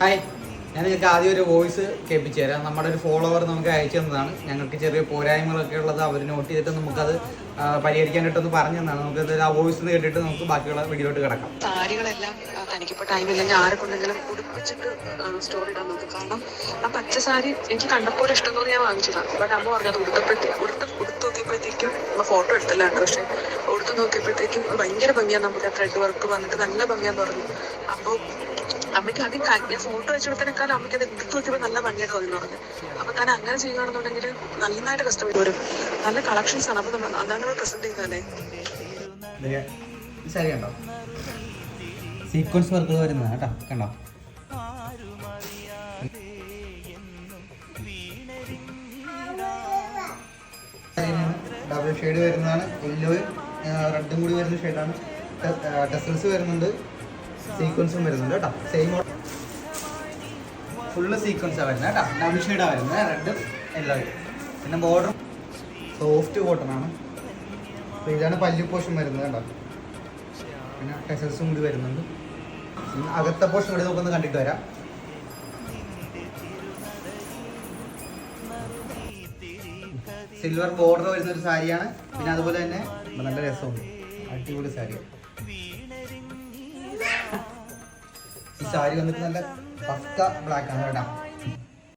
Hi, ഞാൻ നിങ്ങൾക്ക് ആദ്യം ഒരു വോയിസ് കേൾപ്പിച്ചു തരാം. നമ്മുടെ ഒരു ഫോളോവർ നമുക്ക് അയച്ചു തന്നതാണ്. ഞങ്ങൾക്ക് ചെറിയ പോരായ്മകളൊക്കെ ഉള്ളത് അവർ നോട്ട് ചെയ്തിട്ട് നമുക്കത് പരിഹരിക്കാനായിട്ടൊന്ന് പറഞ്ഞു തന്നാണ്. നമുക്കത് ആ വോയിസ് കേട്ടിട്ട് നമുക്ക് ബാക്കിയുള്ള വീഡിയോട്ട് കിടക്കാം. സാരികളെല്ലാം തനിക്കിപ്പോൾ ടൈമില്ലെങ്കിൽ ആരെ കൊണ്ടെങ്കിലും ഉടുപ്പിച്ചിട്ട് സ്റ്റോറി ഇടാൻ നോക്കും. കാരണം ആ പച്ച സാരി എനിക്ക് കണ്ടപ്പോൾ ഇഷ്ടം തോന്നി ഞാൻ വാങ്ങിച്ചതാണ്. ബട്ട് അമ്മ പറഞ്ഞത് ഉടുത്ത് നോക്കിയപ്പോഴത്തേക്കും നമ്മൾ ഫോട്ടോ എടുത്തില്ലാണ്ട്, പക്ഷെ ഉടുത്ത് നോക്കിയപ്പോഴത്തേക്കും ഭയങ്കര ഭംഗിയാണ്. നമുക്ക് ത്രെഡ് വർക്ക് വന്നിട്ട് നല്ല ഭംഗിയാന്ന് പറഞ്ഞു. അപ്പോൾ അമ്മയ്ക്ക് ആദ്യം ഞാൻ ഫോട്ടോ വെച്ചെടുത്തതിനേക്കാളും അമ്മയ്ക്ക് അത് എടുത്ത് നോക്കിയപ്പോൾ നല്ല ഭംഗിയായിട്ട് തോന്നി പറഞ്ഞു. അപ്പൊ താൻ അങ്ങനെ ചെയ്യുകയാണെന്നുണ്ടെങ്കിൽ നന്നായിട്ട് കസ്റ്റമർ വരും. നല്ല കളക്ഷൻസ് ആണ്. അപ്പൊ അതാണ് പ്രസന്റ് ചെയ്യുന്നതല്ലേ. സാരി കണ്ടോ, സീക്വൻസ് വർക്കുകൾ വരുന്നത് കേട്ടോ, കണ്ടോ. ഡബിൾ ഷെയ്ഡ് വരുന്നതാണ്. യെല്ലോയും റെഡും കൂടി വരുന്ന ഷെയ്ഡാണ്. ടെസൽസ് വരുന്നുണ്ട്, സീക്വൻസും വരുന്നുണ്ട് കേട്ടോ. സെയിം ഫുള്ള് സീക്വൻസാണ് വരുന്നത് കേട്ടോ. ഡബിൾ ഷെയ്ഡാണ് വരുന്നത്, റെഡും യെല്ലോയും. പിന്നെ ബോർഡറും സോഫ്റ്റ് കോട്ടൺ ആണ്. അപ്പോൾ ഇതാണ് പല്ലു പോർഷൻ വരുന്നത് കേട്ടോ. പിന്നെ ടെസൽസും കൂടി വരുന്നുണ്ട്. അകത്തെ പോർഷൻ കൂടി നമുക്കൊന്ന് കണ്ടിട്ട് വരാം. സിൽവർ ബോർഡർ വരുന്ന ഒരു സാരിയാണ്. പിന്നെ അതുപോലെ തന്നെ നല്ല രസമുണ്ട്, അടിപൊളി സാരിയാണ്. ഈ സാരി വന്നിട്ട് നല്ല പക്ക ബ്ലാക്ക് ആണ് കേട്ടോ.